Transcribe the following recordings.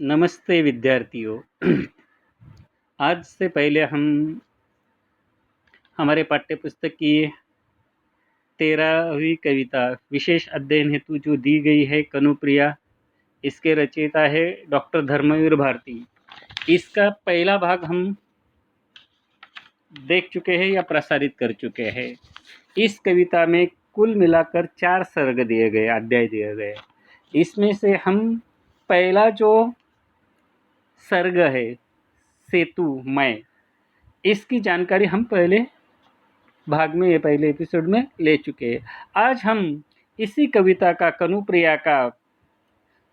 नमस्ते विद्यार्थियों। आज से पहले हम हमारे पाठ्यपुस्तक की 13वीं कविता विशेष अध्ययन हेतु जो दी गई है कनुप्रिया, इसके रचयिता है डॉक्टर धर्मवीर भारती। इसका पहला भाग हम देख चुके हैं या प्रसारित कर चुके हैं। इस कविता में कुल मिलाकर 4 सर्ग दिए गए, अध्याय दिए गए। इसमें से हम पहला जो सर्ग है सेतु मैं, इसकी जानकारी हम पहले भाग में, ये पहले एपिसोड में ले चुके हैं। आज हम इसी कविता का कनुप्रिया का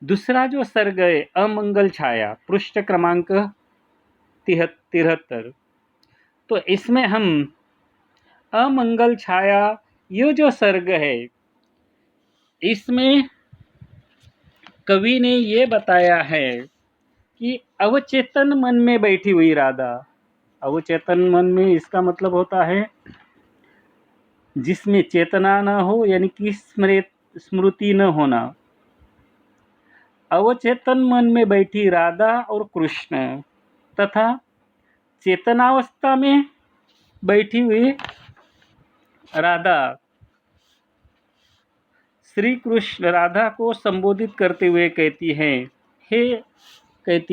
दूसरा जो सर्ग है अमंगल छाया, पृष्ठ क्रमांक 73, तो इसमें हम अमंगल छाया ये जो सर्ग है, इसमें कवि ने ये बताया है कि अवचेतन मन में बैठी हुई राधा। अवचेतन मन में इसका मतलब होता है जिसमें चेतना न हो, यानी कि स्मृति न होना। अवचेतन मन में बैठी राधा और कृष्ण तथा चेतनावस्था में बैठी हुई राधा श्री कृष्ण राधा को संबोधित करते हुए कहती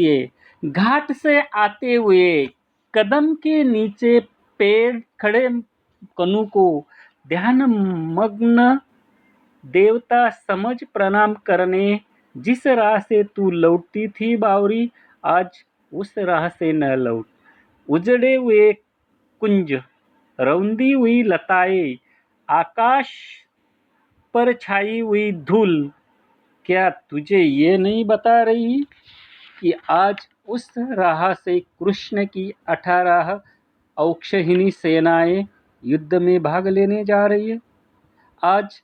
है घाट से आते हुए कदम के नीचे पेड़ खड़े कनु को ध्यान मग्न देवता समझ प्रणाम करने, जिस राह से तू लौटती थी बावरी आज उस राह से न लौट। उजड़े हुए कुंज, रौंदी हुई लताएं, आकाश पर छाई हुई धूल, क्या तुझे ये नहीं बता रही कि आज उस राह से कृष्ण की 18 औक्षहिणी सेनाएं युद्ध में भाग लेने जा रही है। आज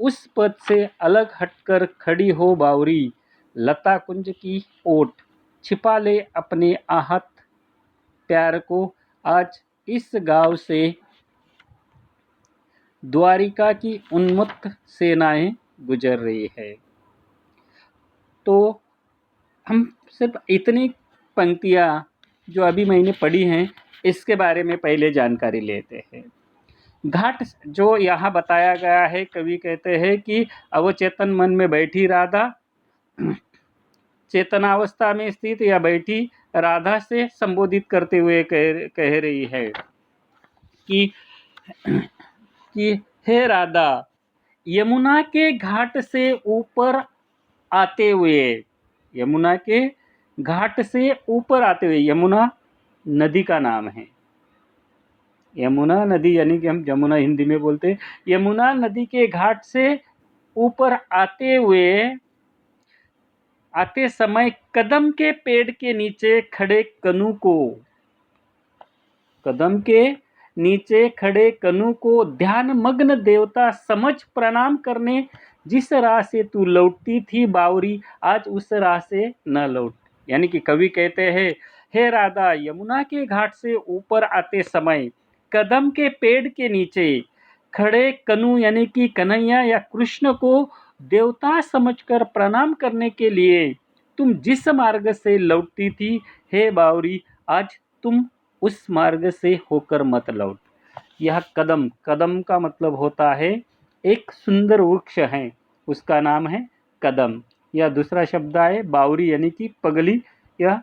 उस पद से अलग हटकर खड़ी हो बावरी, लता कुंज की ओट, छिपा ले अपने आहत प्यार को। आज इस गांव से द्वारिका की उन्मत्त सेनाएं गुजर रही है। तो हम सिर्फ इतनी पंक्तियां जो अभी मैंने पढ़ी हैं इसके बारे में पहले जानकारी लेते हैं। घाट जो यहाँ बताया गया है, कवि कहते हैं कि अवचेतन मन में बैठी राधा चेतनावस्था में स्थित या बैठी राधा से संबोधित करते हुए कह रही है कि हे राधा, यमुना के घाट से ऊपर आते हुए, यमुना के घाट से ऊपर आते हुए, यमुना नदी का नाम है। यमुना नदी यानी कि हम यमुना हिंदी में बोलते हैं। यमुना नदी के घाट से ऊपर आते समय कदम के पेड़ के नीचे खड़े कनु को, कदम के नीचे खड़े कनु को ध्यान मग्न देवता समझ प्रणाम करने, जिस राह से तू लौटती थी बावरी आज उस राह से न लौट। यानी कि कवि कहते हैं, हे राधा, यमुना के घाट से ऊपर आते समय कदम के पेड़ के नीचे खड़े कनु यानी कि कन्हैया या कृष्ण को देवता समझकर प्रणाम करने के लिए तुम जिस मार्ग से लौटती थी, हे बावरी आज तुम उस मार्ग से होकर मत लौट। यह कदम, कदम का मतलब होता है एक सुंदर वृक्ष है, उसका नाम है कदम। यह दूसरा शब्द है बावरी यानी कि पगली या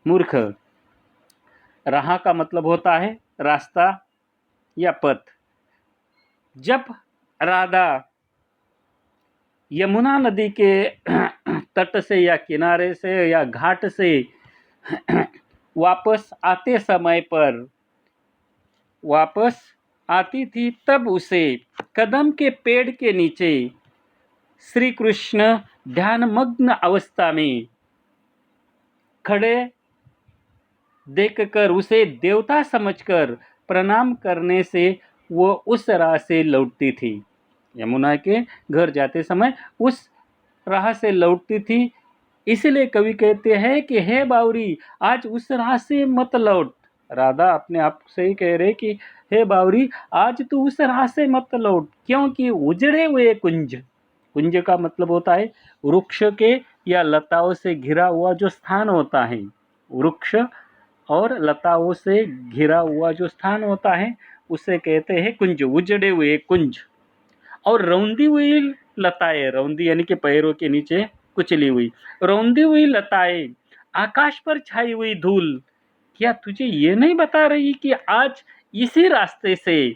मूर्ख। राह का मतलब होता है रास्ता या पथ। जब राधा यमुना नदी के तट से या किनारे से या घाट से वापस आते समय पर वापस आती थी, तब उसे कदम के पेड़ के नीचे श्री कृष्ण ध्यानमग्न अवस्था में खड़े देखकर उसे देवता समझकर प्रणाम करने से वो उस राह से लौटती थी। यमुना के घर जाते समय उस राह से लौटती थी। इसलिए कवि कहते हैं कि हे बावरी, आज उस राह से मत लौट। राधा अपने आप से ही कह रहे कि हे बावरी, आज तू उस राह से मत लौट, क्योंकि उजड़े हुए कुंज, कुंज का मतलब होता है वृक्ष के या लताओं से घिरा हुआ जो स्थान होता है, वृक्ष और लताओं से घिरा हुआ जो स्थान होता है उसे कहते हैं कुंज, उजड़े हुए कुंज। और रौंदी हुई लताएं, रौंदी यानी कि पैरों के नीचे कुचली हुई, रौंदी हुई लताएं, आकाश पर छाई हुई धूल, क्या तुझे ये नहीं बता रही कि आज इसी रास्ते से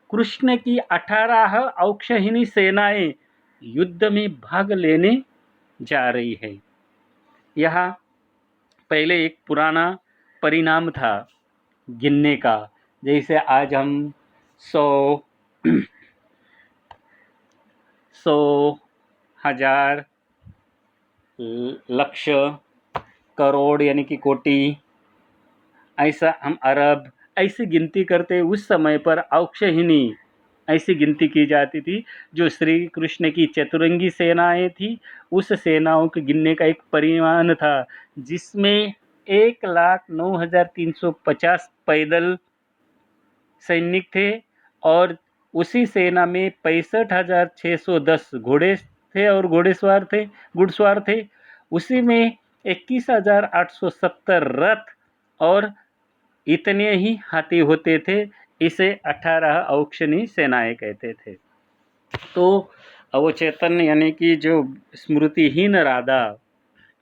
कृष्ण की 18 औक्षहिणी सेनाएं युद्ध में भाग लेने जा रही है। यह पहले एक पुराना परिणाम था गिनने का, जैसे आज हम 100, 100, 1000, लक्ष, करोड़ यानी कि कोटि, ऐसा हम अरब ऐसी गिनती करते। उस समय पर औक्षहिणी ऐसी गिनती की जाती थी। जो श्री कृष्ण की चतुरंगी सेनाएं थी, उस सेनाओं के गिनने का एक परिमाण था, जिसमें 1,09,350 पैदल सैनिक थे और उसी सेना में 65,610 घोड़े थे और घुड़सवार थे। उसी में 21,870 रथ और इतने ही हाथी होते थे। इसे 18 औक्षणी सेनाएं कहते थे। तो अवचेतन यानी कि जो स्मृतिहीन राधा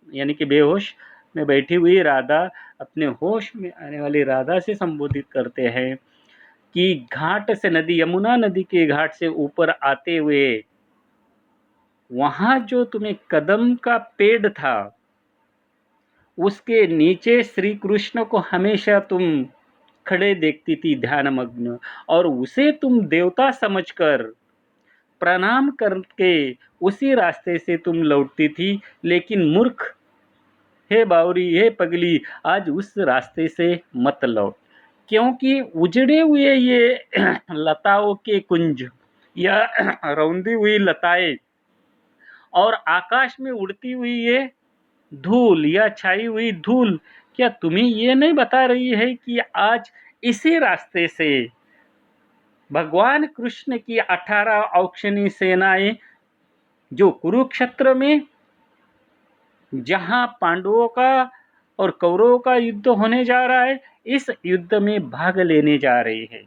यानी कि बेहोश में बैठी हुई राधा अपने होश में आने वाली राधा से संबोधित करते हैं कि घाट से नदी, यमुना नदी के घाट से ऊपर आते हुए वहाँ जो तुम्हें कदम का पेड़ था, उसके नीचे श्री कृष्ण को हमेशा तुम खड़े देखती थी ध्यानमग्न, और उसे तुम देवता समझकर प्रणाम करके उसी रास्ते से तुम लौटती थी। लेकिन मूर्ख, हे बावरी, हे पगली, आज उस रास्ते से मत लौट, क्योंकि उजड़े हुए ये लताओं के कुंज या रौंदी हुई लताएं और आकाश में उड़ती हुई ये धूल या छाई हुई धूल, क्या तुम्हें ये नहीं बता रही है कि आज इसी रास्ते से भगवान कृष्ण की 18 औक्षणी सेनाएं जो कुरुक्षेत्र में, जहां पांडवों का और कौरवों का युद्ध होने जा रहा है, इस युद्ध में भाग लेने जा रही है।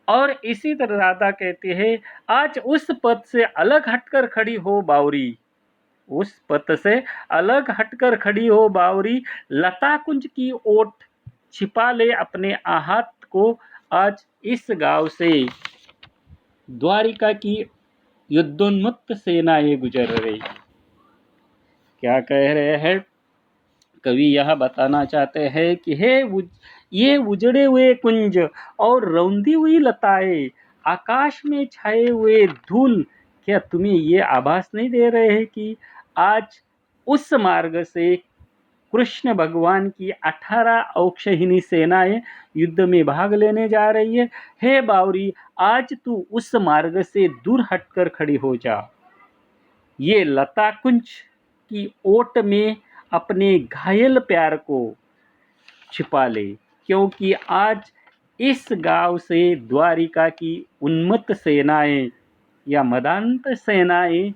और इसी तरह राधा कहती है, आज उस पद से अलग हटकर खड़ी हो बावरी, उस पद से अलग हटकर खड़ी हो बावरी, लता कुंज की ओट छिपा ले अपने आहत को, आज इस गांव से द्वारिका की युद्धोन्मुक्त सेनाएं गुजर रही। क्या कह रहे हैं कवि? यह बताना चाहते हैं कि ये उजड़े हुए कुंज और रौंदी हुई लताएं, आकाश में छाए हुए धूल, क्या तुम्हें ये आभास नहीं दे रहे हैं कि आज उस मार्ग से कृष्ण भगवान की 18 औक्षहिणी सेनाएं युद्ध में भाग लेने जा रही है? हे बावरी, आज तू उस मार्ग से दूर हटकर खड़ी हो जा, ये लता कुंज की ओट में अपने घायल प्यार को छिपा ले, क्योंकि आज इस गांव से द्वारिका की उन्मत्त सेनाएं या मदांत सेनाएं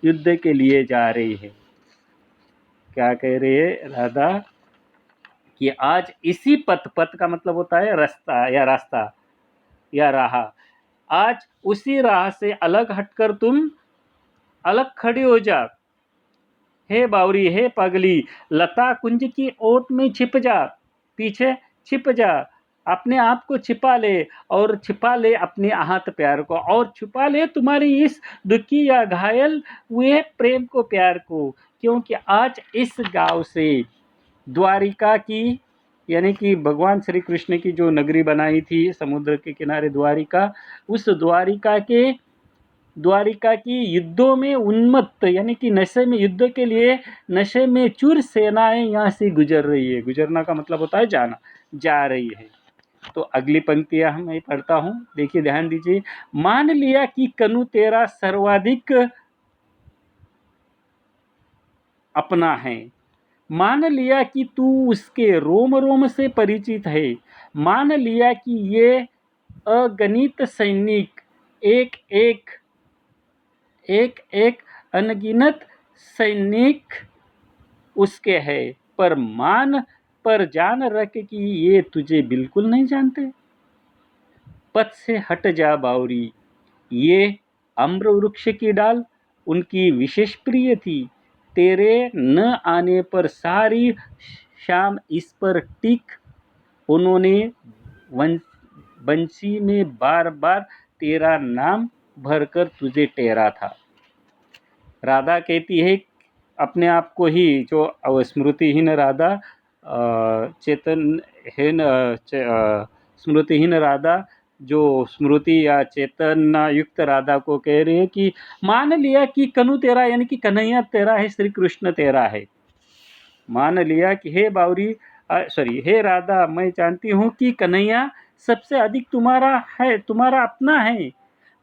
युद्ध के लिए जा रही है। क्या कह रही है राधा कि आज इसी पथ का मतलब होता है रास्ता या राह, आज उसी राह से अलग हटकर तुम अलग खड़ी हो जा। हे बावरी, हे पगली, लता कुंज की ओट में छिप जा, पीछे छिप जा, अपने आप को छिपा ले और छिपा ले अपने आहत प्यार को, और छुपा ले तुम्हारी इस दुखी या घायल हुए प्रेम को, प्यार को, क्योंकि आज इस गांव से द्वारिका की यानी कि भगवान श्री कृष्ण की जो नगरी बनाई थी समुद्र के किनारे द्वारिका, उस द्वारिका की युद्धों में उन्मत्त यानी कि नशे में, युद्ध के लिए नशे में चूर सेनाएं यहाँ से गुजर रही है। गुजरना का मतलब होता है जाना, जा रही है। तो अगली पंक्तियां मैं पढ़ता हूँ, देखिए ध्यान दीजिए। मान लिया कि कनु तेरा सर्वाधिक अपना है, मान लिया कि तू उसके रोम रोम से परिचित है, मान लिया कि ये अगणित सैनिक एक एक अनगिनत सैनिक उसके है, पर जान रख कि ये तुझे बिल्कुल नहीं जानते। पथ से हट जा बावरी, ये अम्र वृक्ष की डाल उनकी विशेष प्रिय थी। तेरे न आने पर सारी शाम इस पर टिक उन्होंने बंसी में बार बार तेरा नाम भरकर तुझे टेरा था। राधा कहती है अपने आप को ही, जो स्मृतिहीन राधा, चेतनहीन स्मृतिहीन राधा जो स्मृति या चेतना युक्त राधा को कह रही है कि मान लिया कि कनु तेरा यानी कि कन्हैया तेरा है, श्री कृष्ण तेरा है। मान लिया कि हे बावरी हे राधा, मैं जानती हूँ कि कन्हैया सबसे अधिक तुम्हारा है, तुम्हारा अपना है।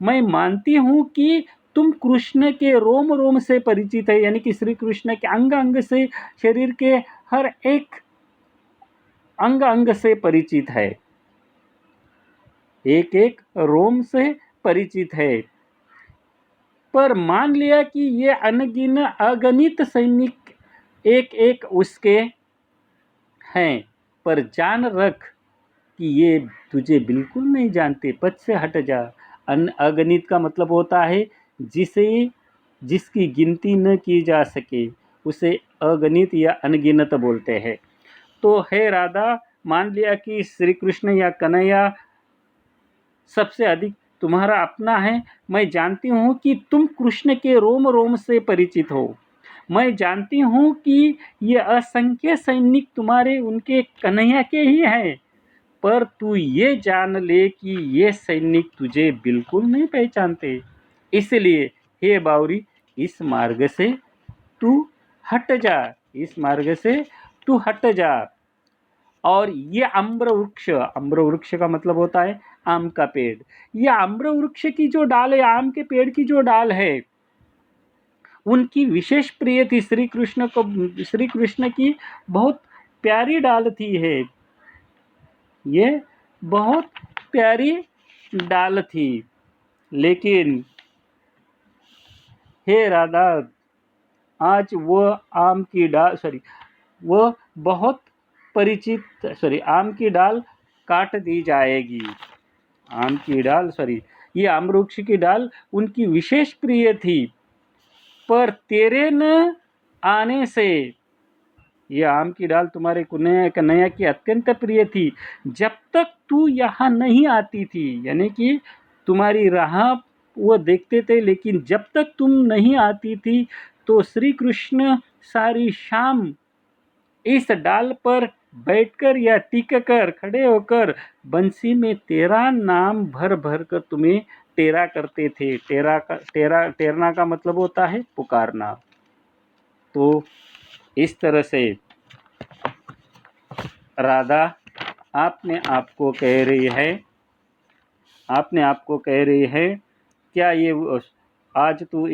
मैं मानती हूँ कि तुम कृष्ण के रोम रोम से परिचित है, यानी कि श्री कृष्ण के अंग अंग से, शरीर के हर एक अंग अंग से परिचित है, एक एक रोम से परिचित है। पर मान लिया कि ये अगणित सैनिक एक एक उसके हैं, पर जान रख कि ये तुझे बिल्कुल नहीं जानते। पथ से हट जा। अगणित का मतलब होता है जिसकी गिनती न की जा सके, उसे अगणित या अनगिनत बोलते हैं। तो हे राधा, मान लिया कि श्री कृष्ण या कन्हैया सबसे अधिक तुम्हारा अपना है। मैं जानती हूँ कि तुम कृष्ण के रोम रोम से परिचित हो। मैं जानती हूँ कि ये असंख्य सैनिक तुम्हारे उनके कन्हैया के ही हैं, पर तू ये जान ले कि ये सैनिक तुझे बिल्कुल नहीं पहचानते। इसलिए हे बावरी, इस मार्ग से तू हट जा, इस मार्ग से तू हट जा। और ये अम्र वृक्ष का मतलब होता है आम का पेड़। ये अम्र वृक्ष की जो डाल है, आम के पेड़ की जो डाल है, उनकी विशेष प्रिय थी श्री कृष्ण को। श्री कृष्ण की बहुत प्यारी डाल थी है, ये बहुत प्यारी डाल थी। लेकिन हे राधा, आज वो आम की डाल वो बहुत परिचित आम की डाल काट दी जाएगी। आम की डाल ये आम्रवृक्ष की डाल उनकी विशेष प्रिय थी, पर तेरे न आने से ये आम की डाल तुम्हारे कन्हैया की अत्यंत प्रिय थी। जब तक तू यहाँ नहीं आती थी, यानी कि तुम्हारी राह वो देखते थे, लेकिन जब तक तुम नहीं आती थी तो श्री कृष्ण सारी शाम इस डाल पर बैठकर या टिक कर, खड़े होकर बंसी में तेरा नाम भर भर कर तुम्हें टेरा करते थे। टेरना का मतलब होता है पुकारना। तो इस तरह से राधा अपने आप को कह रही है, क्या ये आज तू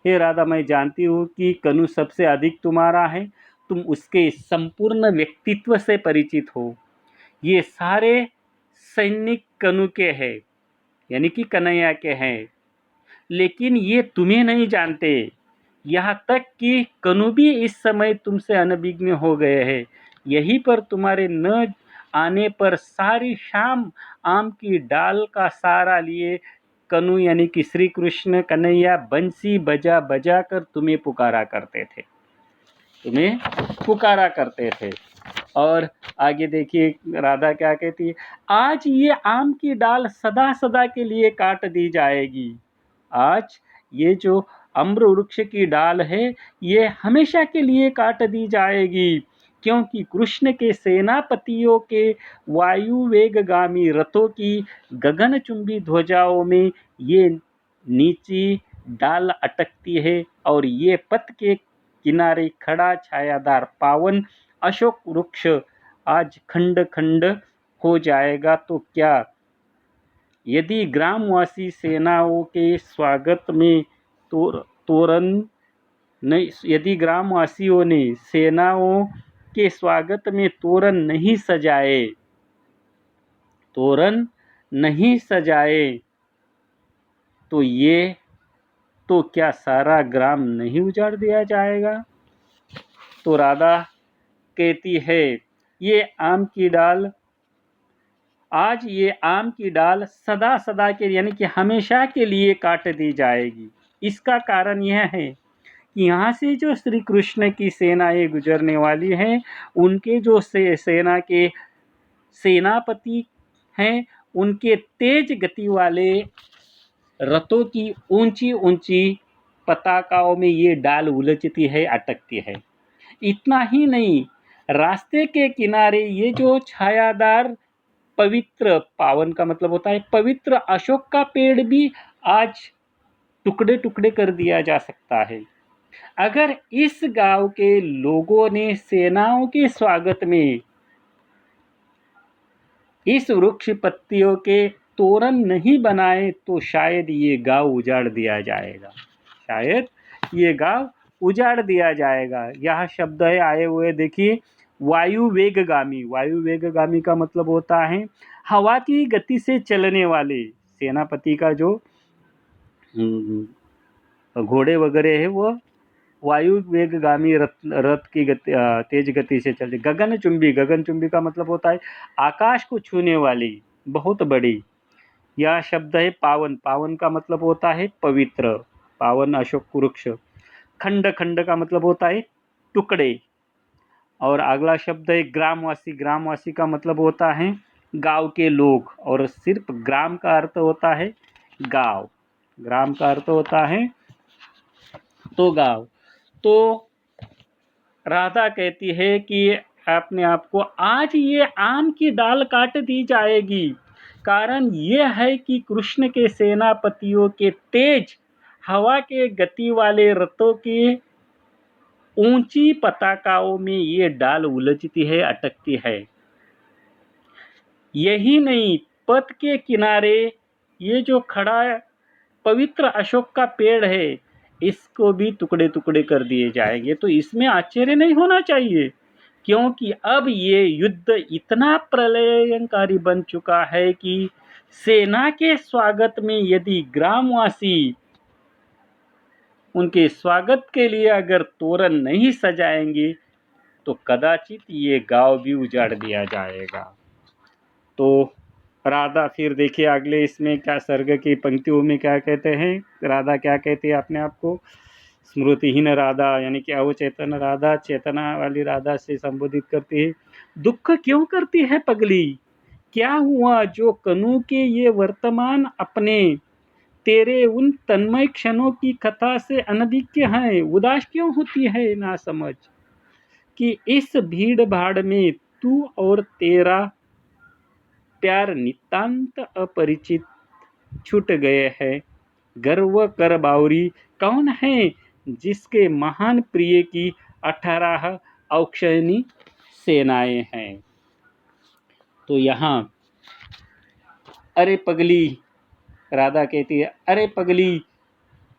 हे राधा, मैं जानती हूँ कि कनु सबसे अधिक तुम्हारा है, तुम उसके संपूर्ण व्यक्तित्व से परिचित हो। ये सारे सैनिक कनु के हैं, यानी कि कन्हैया के हैं, लेकिन ये तुम्हें नहीं जानते। यहाँ तक कि कनु भी इस समय तुमसे अनभिज्ञ हो गए हैं। यहीं पर तुम्हारे न आने पर सारी शाम आम की डाल का सहारा लिए कनु यानी कि श्री कृष्ण कन्हैया बंसी बजा बजा कर तुम्हें पुकारा करते थे। और आगे देखिए राधा क्या कहती है, आज ये आम की डाल सदा सदा के लिए काट दी जाएगी। आज ये जो अम्र वृक्ष की डाल है, ये हमेशा के लिए काट दी जाएगी, क्योंकि कृष्ण के सेनापतियों के वायु वेगगामी रथों की गगनचुंबी ध्वजाओं में ये नीची डाल अटकती है, और ये पथ के किनारे खड़ा छायादार पावन अशोक वृक्ष आज खंड खंड हो जाएगा। तो क्या यदि ग्रामवासी सेनाओं के स्वागत में यदि ग्रामवासियों ने सेनाओं के स्वागत में तोरण नहीं सजाए, तो ये तो क्या सारा ग्राम नहीं उजाड़ दिया जाएगा? तो राधा कहती है, ये आम की डाल, आज ये आम की डाल सदा सदा के यानी कि हमेशा के लिए काट दी जाएगी। इसका कारण यह है कि यहाँ से जो श्री कृष्ण की सेनाएं गुजरने वाली हैं, उनके जो सेना के सेनापति हैं, उनके तेज गति वाले रथों की ऊंची ऊंची पताकाओं में ये डाल उलझती है, अटकती है। इतना ही नहीं, रास्ते के किनारे ये जो छायादार पवित्र, पावन का मतलब होता है पवित्र, अशोक का पेड़ भी आज टुकड़े टुकड़े कर दिया जा सकता है। अगर इस गांव के लोगों ने सेनाओं के स्वागत में इस वृक्ष पत्तियों के तोरण नहीं बनाए तो शायद ये गांव उजाड़ दिया जाएगा, शायद ये गांव उजाड़ दिया जाएगा। यह शब्द है आए हुए, देखिए, वायु वेगगामी। वायु वेगगामी का मतलब होता है हवा की गति से चलने वाले। सेनापति का जो घोड़े वगैरह है वो वायु वेगगामी रथ की गति, तेज गति से चलती। गगनचुंबी, गगनचुंबी का मतलब होता है आकाश को छूने वाली, बहुत बड़ी। यह शब्द है पावन। पावन का मतलब होता है पवित्र, पावन अशोक वृक्ष। खंड, खंड का मतलब होता है टुकड़े। और अगला शब्द है ग्रामवासी। ग्रामवासी का मतलब होता है गांव के लोग, और सिर्फ ग्राम का अर्थ होता है गांव, ग्राम का अर्थ होता है तो गांव। तो राधा कहती है कि अपने आप को, आज ये आम की डाल काट दी जाएगी। कारण यह है कि कृष्ण के सेनापतियों के तेज हवा के गति वाले रथों की ऊंची पताकाओं में ये डाल उलझती है, अटकती है। यही नहीं, पथ के किनारे ये जो खड़ा पवित्र अशोक का पेड़ है, इसको भी टुकड़े टुकड़े कर दिए जाएंगे। तो इसमें आश्चर्य नहीं होना चाहिए, क्योंकि अब ये युद्ध इतना प्रलयंकारी बन चुका है कि सेना के स्वागत में यदि ग्रामवासी उनके स्वागत के लिए अगर तोरण नहीं सजाएंगे तो कदाचित ये गांव भी उजाड़ दिया जाएगा। तो राधा फिर देखिए अगले इसमें क्या, सर्ग की पंक्तियों में क्या कहते हैं, राधा क्या कहती है अपने आप को, स्मृतिहीन राधा यानी कि अवचेतन राधा चेतना वाली राधा से संबोधित करती है। दुख क्यों करती है पगली, क्या हुआ जो कनु के ये वर्तमान अपने, तेरे उन तन्मय क्षणों की कथा से अनभिज्ञ हैं। उदास क्यों होती है ना समझ कि इस भीड़ भाड़ में तू और तेरा प्यार नितांत अपरिचित छूट गए हैं। गर्व कर बावरी कौन है जिसके महान प्रिय की 18 औक्षणी सेनाएं हैं। तो यहाँ अरे पगली, राधा कहती है, अरे पगली,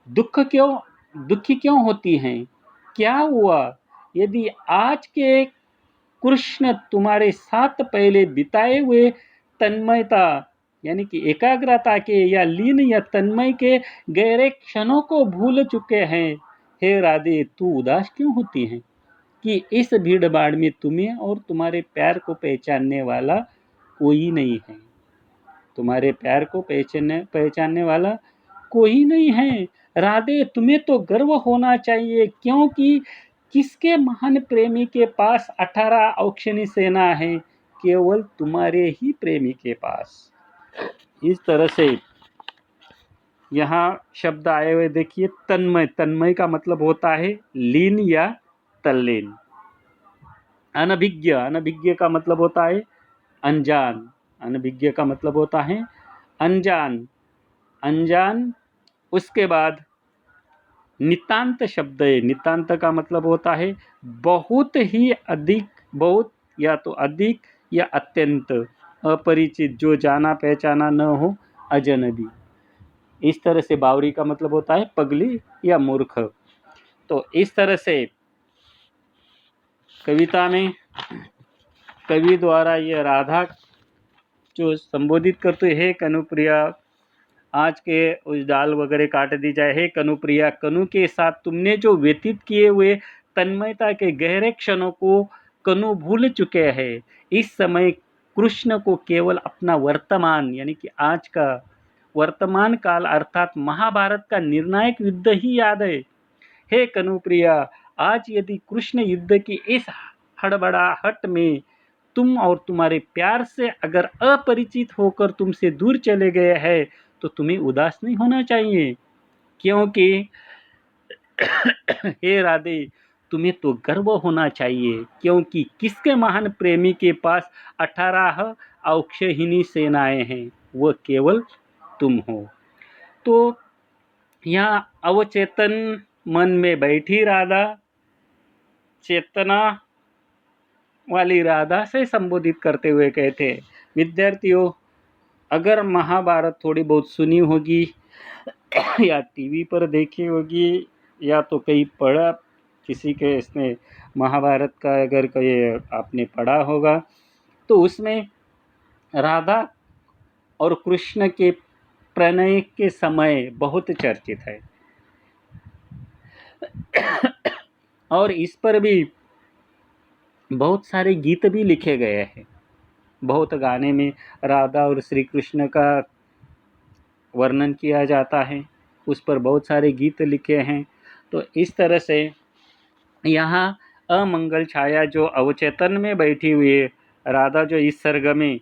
दुखी क्यों होती हैं, क्या हुआ यदि आज के कृष्ण तुम्हारे साथ पहले बिताए हुए तन्मयता यानी कि एकाग्रता के या लीन या तन्मय के गहरे क्षणों को भूल चुके हैं। हे राधे, तू उदास क्यों होती है कि इस भीड़ भाड़ में तुम्हें और तुम्हारे प्यार को पहचानने वाला कोई नहीं है। तुम्हारे प्यार को पहचानने वाला कोई नहीं है। राधे, तुम्हें तो गर्व होना चाहिए, क्योंकि किसके महान प्रेमी के पास 18 औक्षणी सेना है, केवल तुम्हारे ही प्रेमी के पास। इस तरह से यहाँ शब्द आए हुए देखिए, तन्मय। तन्मय का मतलब होता है लीन या तल्लीन। अनभिज्ञ, अनभिज्ञ का मतलब होता है अनजान। अनभिज्ञ का मतलब होता है अनजान, अनजान। उसके बाद नितांत शब्द है। नितांत का मतलब होता है बहुत ही अधिक, बहुत या तो अधिक या अत्यंत, अपरिचित, जो जाना पहचाना न हो, अजनबी। इस तरह से बावरी का मतलब होता है पगली या मूर्ख। तो इस तरह से कविता में कवि द्वारा ये राधा जो संबोधित करते हैं, कनुप्रिया, आज के उस डाल वगैरह काट दी जाए। हे कनुप्रिया, कनु के साथ तुमने जो व्यतीत किए हुए तन्मयता के गहरे क्षणों को कनु भूल चुके हैं। इस समय कृष्ण को केवल अपना वर्तमान यानी कि आज का वर्तमान काल अर्थात महाभारत का निर्णायक युद्ध ही याद है। हे कनुप्रिया, आज यदि कृष्ण युद्ध की इस हड़बड़ाहट में तुम और तुम्हारे प्यार से अगर अपरिचित होकर तुमसे दूर चले गए हैं तो तुम्हें उदास नहीं होना चाहिए, क्योंकि हे राधे, तुम्हें तो गर्व होना चाहिए, क्योंकि किसके महान प्रेमी के पास 18 अक्षौहिणी सेनाएं हैं, वह केवल तुम हो। तो यहाँ अवचेतन मन में बैठी राधा चेतना वाली राधा से संबोधित करते हुए कहते हैं, विद्यार्थियों, अगर महाभारत थोड़ी बहुत सुनी होगी या टीवी पर देखी होगी या तो कहीं पढ़ा किसी के इसने महाभारत का अगर कोई आपने पढ़ा होगा तो उसमें राधा और कृष्ण के प्रणय के समय बहुत चर्चित है। और इस पर भी बहुत सारे गीत भी लिखे गए हैं। बहुत गाने में राधा और श्री कृष्ण का वर्णन किया जाता है, उस पर बहुत सारे गीत लिखे हैं। तो इस तरह से यहाँ अमंगल छाया जो अवचेतन में बैठी हुई है राधा, जो इस सर्ग में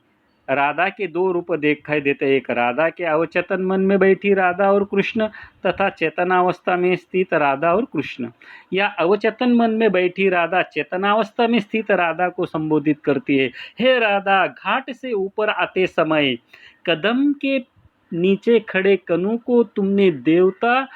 राधा के दो रूप दिखाई देते हैं, एक राधा के अवचेतन मन में बैठी राधा और कृष्ण तथा चेतनावस्था में स्थित राधा और कृष्ण। या अवचेतन मन में बैठी राधा चेतनावस्था में स्थित राधा को संबोधित करती है। हे राधा, घाट से ऊपर आते समय कदम के नीचे खड़े कनु को तुमने देवता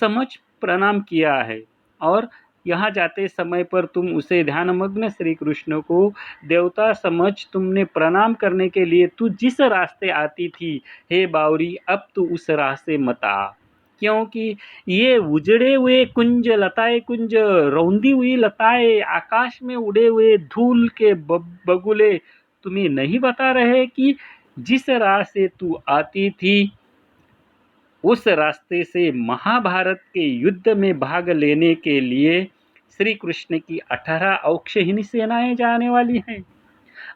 समझ प्रणाम किया है, और यहाँ जाते समय पर तुम उसे ध्यानमग्न श्री कृष्ण को देवता समझ तुमने प्रणाम करने के लिए तू जिस रास्ते आती थी, हे बावरी, अब तू उस रास्ते मत आ, क्योंकि ये उजड़े हुए कुंज लताएं, कुंज रौंदी हुई लताएं, आकाश में उड़े हुए धूल के बगुले तुम्हें नहीं बता रहे कि जिस रास्ते तू आती थी उस रास्ते से महाभारत के युद्ध में भाग लेने के लिए श्री कृष्ण की 18 अक्षौहिणी सेनाएं जाने वाली हैं।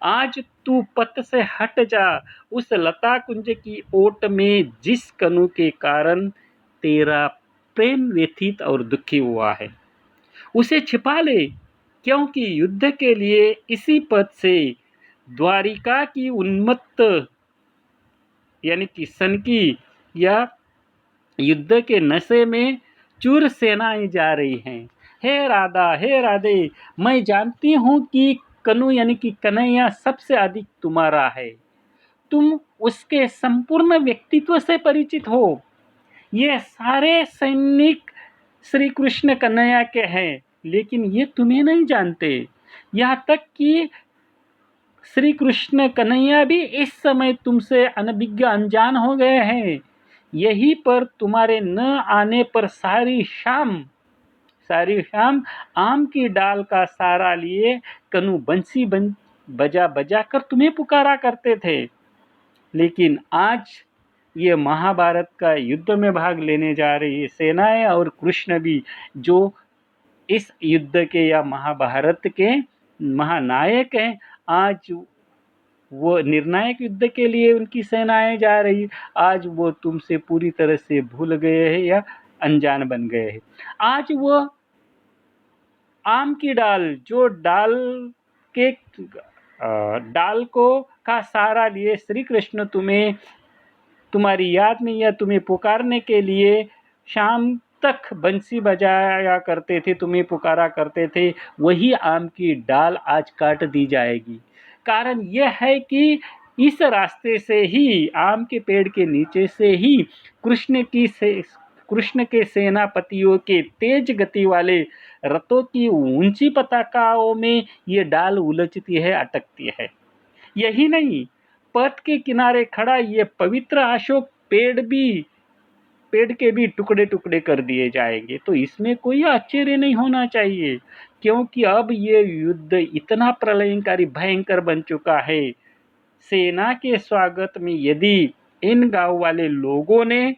आज तू पथ से हट जा, उस लता कुंज की ओट में जिस कनु के कारण तेरा प्रेम व्यथित और दुखी हुआ है, उसे छिपा ले, क्योंकि युद्ध के लिए इसी पथ से द्वारिका की उन्मत्त यानी कि सन की या युद्ध के नशे में चूर सेनाएं जा रही हैं। हे राधा, हे राधे, मैं जानती हूँ कि कनु यानी कि कन्हैया सबसे अधिक तुम्हारा है, तुम उसके संपूर्ण व्यक्तित्व से परिचित हो। ये सारे सैनिक श्री कृष्ण कन्हैया के हैं, लेकिन ये तुम्हें नहीं जानते। यहाँ तक कि श्री कृष्ण कन्हैया भी इस समय तुमसे अनभिज्ञ अनजान हो गए हैं। यही पर तुम्हारे न आने पर सारी शाम आम की डाल का सहारा लिए कनु बंसी बजा बजा कर तुम्हें पुकारा करते थे। लेकिन आज ये महाभारत का युद्ध में भाग लेने जा रही सेनाएं और कृष्ण भी, जो इस युद्ध के या महाभारत के महानायक हैं, आज वो निर्णायक युद्ध के लिए उनकी सेनाएं जा रही, आज वो तुमसे पूरी तरह से भूल गए हैं या अनजान बन गए हैं। आज वो आम की डाल, जो डाल को का सहारा लिए श्री कृष्ण तुम्हें तुम्हारी याद में या तुम्हें पुकारने के लिए शाम तक बंसी बजाया करते थे, तुम्हें पुकारा करते थे, वही आम की डाल आज काट दी जाएगी। कारण यह है कि इस रास्ते से ही, आम के पेड़ के नीचे से ही कृष्ण के सेनापतियों के तेज गति वाले रथों की ऊंची पताकाओं में ये डाल उलझती है, अटकती है। यही नहीं, पथ के किनारे खड़ा ये पवित्र अशोक पेड़ के भी टुकड़े टुकड़े कर दिए जाएंगे। तो इसमें कोई आश्चर्य नहीं होना चाहिए, क्योंकि अब ये युद्ध इतना प्रलयंकारी भयंकर बन चुका है। सेना के स्वागत में यदि इन गांव वाले लोगों ने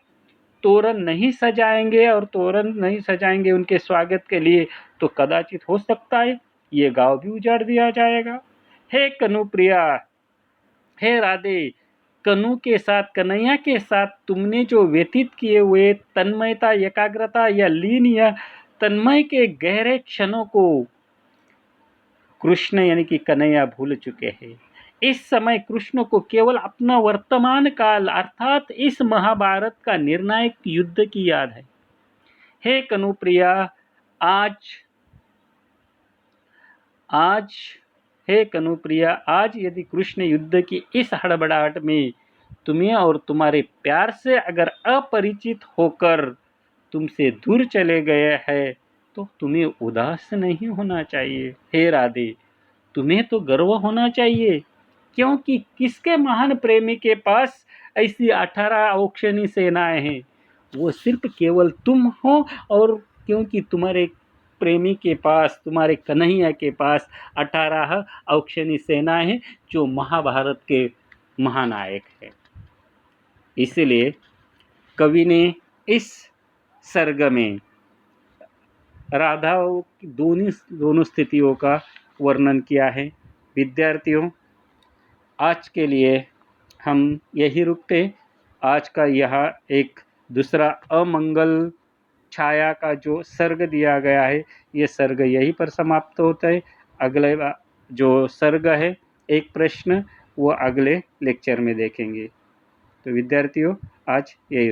तोरण नहीं सजाएंगे और तोरण नहीं सजाएंगे उनके स्वागत के लिए, तो कदाचित हो सकता है ये गांव भी उजाड़ दिया जाएगा। हे कनुप्रिया, हे राधे, कनु के साथ, कन्हैया के साथ तुमने जो व्यतीत किए हुए तन्मयता, एकाग्रता या लीन या तन्मय के गहरे क्षणों को कृष्ण यानी कि कन्हैया भूल चुके हैं। इस समय कृष्ण को केवल अपना वर्तमान काल अर्थात इस महाभारत का निर्णायक युद्ध की याद है। हे कनुप्रिया, आज आज हे कनुप्रिया, आज यदि कृष्ण युद्ध की इस हड़बड़ाहट में तुम्हें और तुम्हारे प्यार से अगर अपरिचित होकर तुमसे दूर चले गए हैं, तो तुम्हें उदास नहीं होना चाहिए। हे राधे, तुम्हें तो गर्व होना चाहिए, क्योंकि किसके महान प्रेमी के पास ऐसी 18 औक्षणी सेनाएं हैं? वो सिर्फ केवल तुम हो, और क्योंकि तुम्हारे प्रेमी के पास, तुम्हारे कन्हैया के पास 18 औक्षणी सेनाएं हैं जो महाभारत के महानायक हैं। इसलिए कवि ने इस सर्ग में राधा की दोनों स्थितियों का वर्णन किया है। विद्यार्थियों, आज के लिए हम यही रुकते। आज का यह एक दूसरा अमंगल छाया का जो सर्ग दिया गया है, ये सर्ग यहीं पर समाप्त होता है। अगले जो सर्ग है, एक प्रश्न, वो अगले लेक्चर में देखेंगे। तो विद्यार्थियों, आज यही